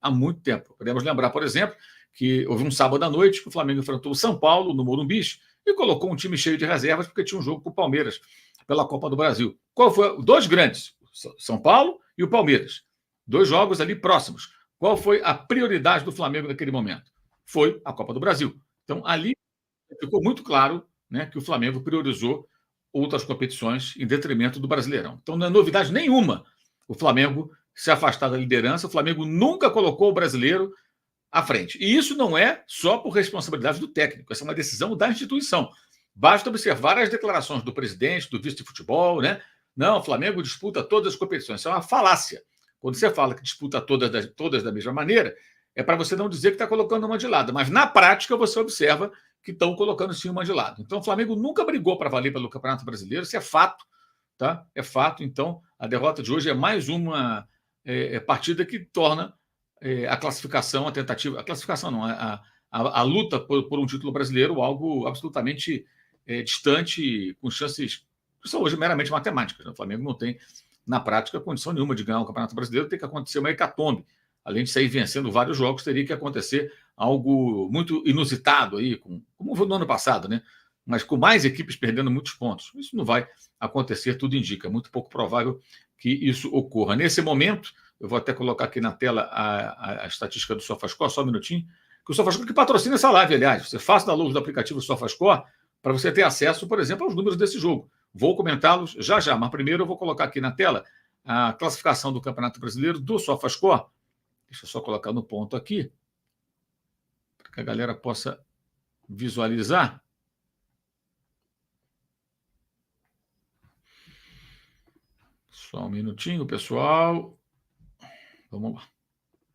há muito tempo. Podemos lembrar, por exemplo, que houve um sábado à noite que o Flamengo enfrentou o São Paulo no Morumbi e colocou um time cheio de reservas porque tinha um jogo com o Palmeiras pela Copa do Brasil. Qual foi? Dois grandes, São Paulo e o Palmeiras. Dois jogos ali próximos. Qual foi a prioridade do Flamengo naquele momento? Foi a Copa do Brasil. Então, ali ficou muito claro, né, que o Flamengo priorizou outras competições em detrimento do Brasileirão. Então, não é novidade nenhuma o Flamengo se afastar da liderança. O Flamengo nunca colocou o brasileiro à frente. E isso não é só por responsabilidade do técnico, essa é uma decisão da instituição. Basta observar as declarações do presidente, do vice de futebol, né? Não, o Flamengo disputa todas as competições. Isso é uma falácia. Quando você fala que disputa todas da mesma maneira, é para você não dizer que está colocando uma de lado. Mas, na prática, você observa que estão colocando sim uma de lado. Então, o Flamengo nunca brigou para valer pelo Campeonato Brasileiro, isso é fato. Tá? É fato. Então, a derrota de hoje é mais uma partida que torna a classificação, a tentativa, a classificação não, a luta por um título brasileiro algo absolutamente distante, com chances que são hoje meramente matemáticas. Né? O Flamengo não tem, na prática, condição nenhuma de ganhar o Campeonato Brasileiro, tem que acontecer uma hecatombe. Além de sair vencendo vários jogos, teria que acontecer algo muito inusitado aí, como foi no ano passado, né? Mas com mais equipes perdendo muitos pontos. Isso não vai acontecer, tudo indica. É muito pouco provável que isso ocorra. Nesse momento, eu vou até colocar aqui na tela a estatística do SofaScore, só um minutinho, que o SofaScore que patrocina essa live, aliás. Você faça download do aplicativo SofaScore para você ter acesso, por exemplo, aos números desse jogo. Vou comentá-los já já, mas primeiro eu vou colocar aqui na tela a classificação do Campeonato Brasileiro do SofaScore. Deixa eu só colocar no ponto aqui, para que a galera possa visualizar. Só um minutinho, pessoal. Vamos lá.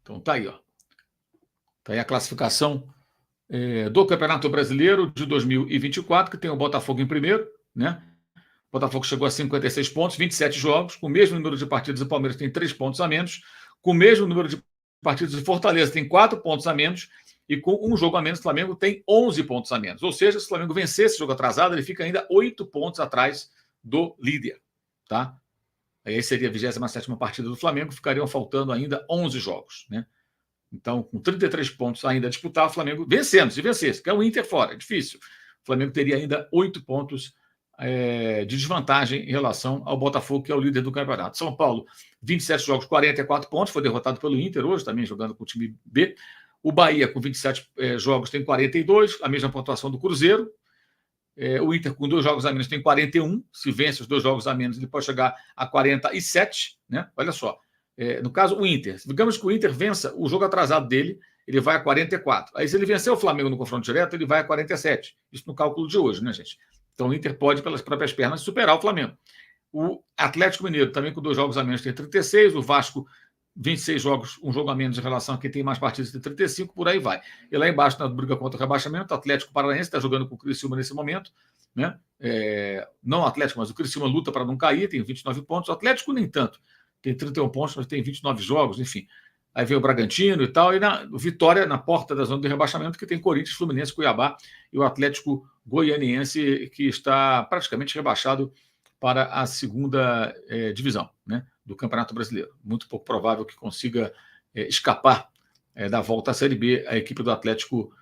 Então, tá aí, ó. Tá aí a classificação do Campeonato Brasileiro de 2024, que tem o Botafogo em primeiro, né? O Botafogo chegou a 56 pontos, 27 jogos, com o mesmo número de partidas, o Palmeiras tem 3 pontos a menos, com o mesmo número de partidas, o Fortaleza tem 4 pontos a menos, e com um jogo a menos, o Flamengo tem 11 pontos a menos. Ou seja, se o Flamengo vencer esse jogo atrasado, ele fica ainda 8 pontos atrás do líder, tá? Aí seria a 27ª partida do Flamengo, ficariam faltando ainda 11 jogos, né? Então, com 33 pontos ainda a disputar, o Flamengo vencendo, se vencesse, que é o Inter fora, é difícil. O Flamengo teria ainda 8 pontos de desvantagem em relação ao Botafogo, que é o líder do campeonato. São Paulo, 27 jogos, 44 pontos, foi derrotado pelo Inter hoje, também jogando com o time B. O Bahia, com 27 jogos, tem 42, a mesma pontuação do Cruzeiro. O Inter, com 2 jogos a menos, tem 41. Se vence os 2 jogos a menos, ele pode chegar a 47. Né? Olha só. No caso, o Inter. Digamos que o Inter vença o jogo atrasado dele, ele vai a 44. Aí, se ele vencer o Flamengo no confronto direto, ele vai a 47. Isso no cálculo de hoje, né, gente? Então, o Inter pode, pelas próprias pernas, superar o Flamengo. O Atlético Mineiro, também com 2 jogos a menos, tem 36. O Vasco, 26 jogos, um jogo a menos em relação a quem tem mais partidas, tem 35, por aí vai. E lá embaixo, na briga contra o rebaixamento, o Atlético Paranaense está jogando com o Criciúma nesse momento, né? Não o Atlético, mas o Criciúma luta para não cair, tem 29 pontos. O Atlético nem tanto, tem 31 pontos, mas tem 29 jogos, enfim. Aí vem o Bragantino e tal, e o Vitória na porta da zona de rebaixamento, que tem Corinthians, Fluminense, Cuiabá e o Atlético Goianiense, que está praticamente rebaixado para a segunda divisão, né, do Campeonato Brasileiro. Muito pouco provável que consiga escapar da volta à Série B a equipe do Atlético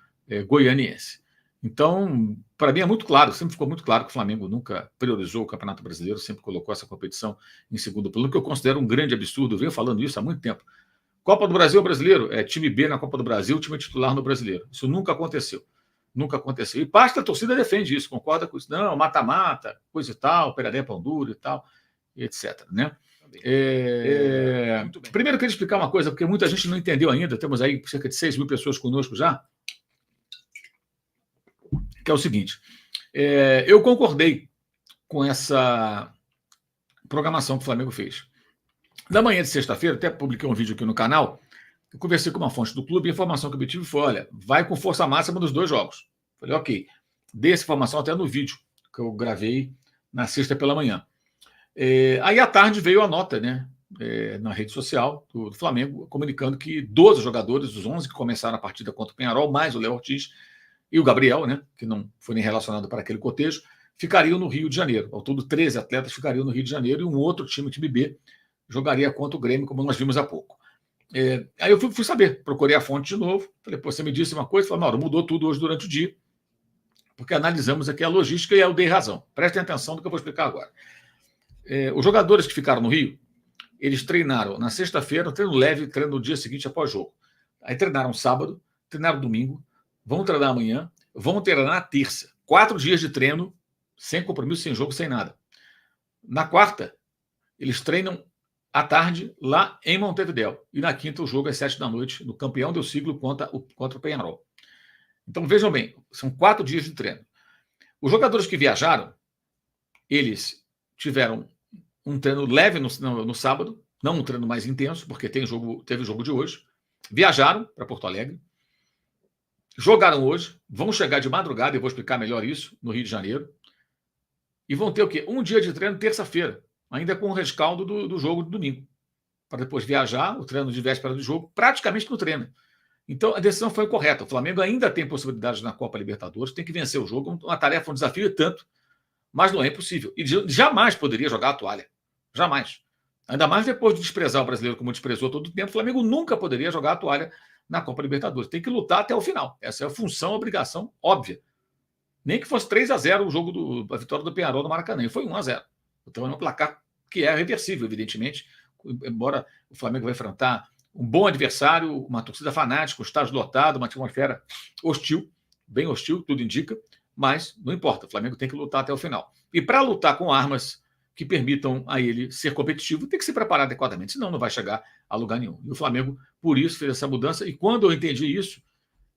Goianiense. Então, para mim é muito claro, sempre ficou muito claro que o Flamengo nunca priorizou o Campeonato Brasileiro, sempre colocou essa competição em segundo plano, que eu considero um grande absurdo. Eu venho falando isso há muito tempo. Copa do Brasil é brasileiro, time B na Copa do Brasil, time titular no brasileiro. Isso nunca aconteceu. Nunca aconteceu. E parte da torcida defende isso, concorda com isso. Não, mata-mata, coisa e tal, pegadinha pão duro e tal, etc. Né? Primeiro, eu queria explicar uma coisa, porque muita gente não entendeu ainda. Temos aí cerca de 6 mil pessoas conosco já. Que é o seguinte. Eu concordei com essa programação que o Flamengo fez. Na manhã de sexta-feira, até publiquei um vídeo aqui no canal, eu conversei com uma fonte do clube e a informação que eu obtive foi, olha, vai com força máxima nos 2 jogos. Falei, ok. Dei essa informação até no vídeo que eu gravei na sexta pela manhã. Aí à tarde veio a nota, né, na rede social do Flamengo, comunicando que 12 jogadores, os 11 que começaram a partida contra o Peñarol, mais o Léo Ortiz e o Gabriel, né, que não foi nem relacionado para aquele cotejo, ficariam no Rio de Janeiro. Ao todo, 13 atletas ficariam no Rio de Janeiro e um outro time B, jogaria contra o Grêmio, como nós vimos há pouco. Aí eu fui saber, procurei a fonte de novo. Falei, pô, você me disse uma coisa? Falei, Mauro, mudou tudo hoje durante o dia, porque analisamos aqui a logística e eu dei razão. Prestem atenção no que eu vou explicar agora. Os jogadores que ficaram no Rio, eles treinaram na sexta-feira, treino leve, treino no dia seguinte após jogo. Aí treinaram sábado, treinaram domingo, vão treinar amanhã, vão treinar na terça. 4 dias de treino, sem compromisso, sem jogo, sem nada. Na quarta, eles treinam à tarde lá em Montevidéu. E na quinta, o jogo é às 7 da noite, no campeão do siglo contra o Peñarol. Então, vejam bem, são 4 dias de treino. Os jogadores que viajaram, eles tiveram um treino leve no sábado, não um treino mais intenso, porque teve o jogo de hoje. Viajaram para Porto Alegre, jogaram hoje, vão chegar de madrugada, eu vou explicar melhor isso, no Rio de Janeiro, e vão ter o quê? Um dia de treino terça-feira, ainda com o rescaldo do jogo de domingo, para depois viajar, o treino de véspera do jogo, praticamente no treino. Então, a decisão foi correta. O Flamengo ainda tem possibilidades na Copa Libertadores, tem que vencer o jogo, uma tarefa, um desafio, tanto, mas não é impossível. E jamais poderia jogar a toalha. Jamais. Ainda mais depois de desprezar o brasileiro como desprezou todo o tempo, o Flamengo nunca poderia jogar a toalha na Copa Libertadores. Tem que lutar até o final. Essa é a função, a obrigação óbvia. Nem que fosse 3-0 o jogo a vitória do Peñarol no Maracanã. E foi 1-0. Então é um placar que é reversível, evidentemente, embora o Flamengo vai enfrentar um bom adversário, uma torcida fanática, um estádio lotado, uma atmosfera hostil, bem hostil, tudo indica, mas não importa, o Flamengo tem que lutar até o final. E para lutar com armas que permitam a ele ser competitivo, tem que se preparar adequadamente, senão não vai chegar a lugar nenhum. E o Flamengo, por isso, fez essa mudança, e quando eu entendi isso,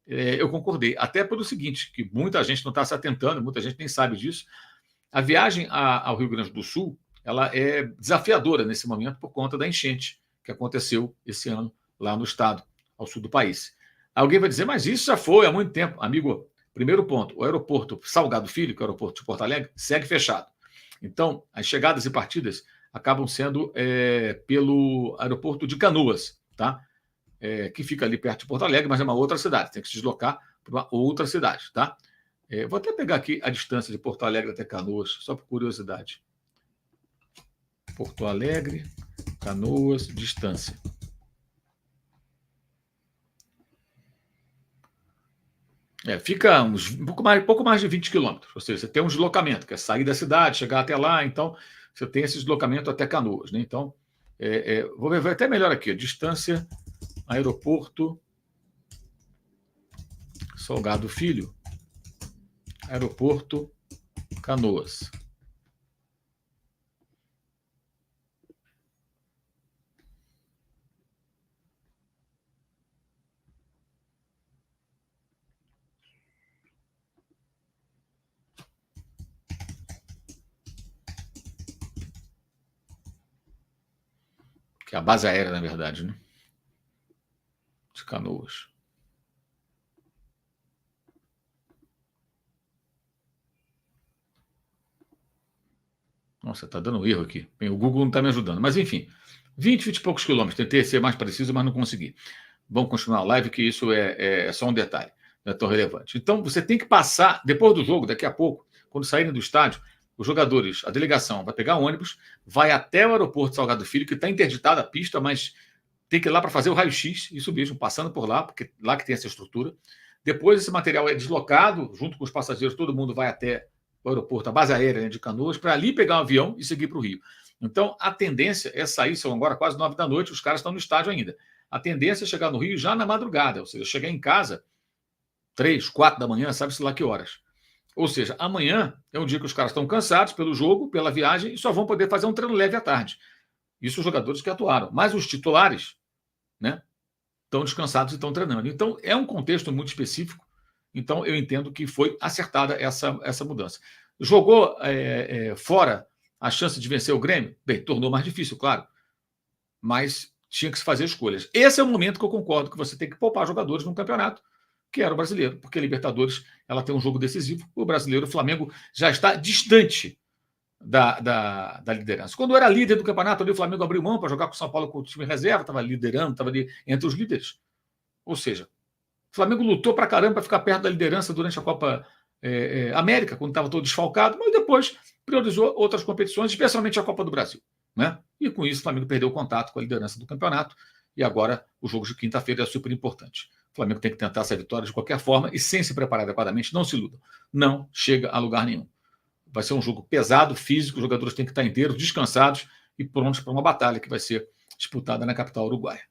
eu concordei. Até pelo seguinte, que muita gente não está se atentando, muita gente nem sabe disso, a viagem ao Rio Grande do Sul, ela é desafiadora nesse momento por conta da enchente que aconteceu esse ano lá no estado, ao sul do país. Alguém vai dizer, mas isso já foi há muito tempo. Amigo, primeiro ponto, o aeroporto Salgado Filho, que é o aeroporto de Porto Alegre, segue fechado. Então, as chegadas e partidas acabam sendo pelo aeroporto de Canoas, tá? Que fica ali perto de Porto Alegre, mas é uma outra cidade, tem que se deslocar para uma outra cidade, tá? Vou até pegar aqui a distância de Porto Alegre até Canoas, só por curiosidade. Porto Alegre, Canoas, distância. Fica um pouco mais de 20 quilômetros, ou seja, você tem um deslocamento, que é sair da cidade, chegar até lá, então você tem esse deslocamento até Canoas, né? Então, vou ver até melhor aqui, distância, aeroporto, Salgado Filho, aeroporto, Canoas. Que é a base aérea, na verdade, né? De Canoas. Nossa, está dando erro aqui. Bem, o Google não está me ajudando. Mas, enfim, 20 e poucos quilômetros. Tentei ser mais preciso, mas não consegui. Vamos continuar a live, que isso é só um detalhe. Não é tão relevante. Então, você tem que passar, depois do jogo, daqui a pouco, quando saírem do estádio, os jogadores, a delegação vai pegar ônibus, vai até o aeroporto Salgado Filho, que está interditada a pista, mas tem que ir lá para fazer o raio-x, isso mesmo, passando por lá, porque lá que tem essa estrutura. Depois esse material é deslocado, junto com os passageiros, todo mundo vai até o aeroporto, a base aérea, né, de Canoas, para ali pegar um avião e seguir para o Rio. Então, a tendência é sair, são agora quase 9 da noite, os caras estão no estádio ainda. A tendência é chegar no Rio já na madrugada, ou seja, chegar em casa 3, 4 da manhã, sabe-se lá que horas. Ou seja, amanhã é um dia que os caras estão cansados pelo jogo, pela viagem, e só vão poder fazer um treino leve à tarde. Isso os jogadores que atuaram. Mas os titulares, né, estão descansados e estão treinando. Então, é um contexto muito específico. Então, eu entendo que foi acertada essa mudança. Jogou fora a chance de vencer o Grêmio? Bem, tornou mais difícil, claro. Mas tinha que se fazer escolhas. Esse é o momento que eu concordo que você tem que poupar jogadores num campeonato, que era o brasileiro, porque a Libertadores ela tem um jogo decisivo. O brasileiro, o Flamengo, já está distante da liderança. Quando era líder do campeonato, ali, o Flamengo abriu mão para jogar com o São Paulo com o time reserva, estava liderando, estava ali entre os líderes. Ou seja, o Flamengo lutou para caramba para ficar perto da liderança durante a Copa América, quando estava todo desfalcado, mas depois priorizou outras competições, especialmente a Copa do Brasil, né? E com isso o Flamengo perdeu o contato com a liderança do campeonato e agora o jogo de quinta-feira é super importante. O Flamengo tem que tentar essa vitória de qualquer forma e sem se preparar adequadamente, não se iludam. Não chega a lugar nenhum. Vai ser um jogo pesado, físico, os jogadores têm que estar inteiros, descansados e prontos para uma batalha que vai ser disputada na capital uruguaia.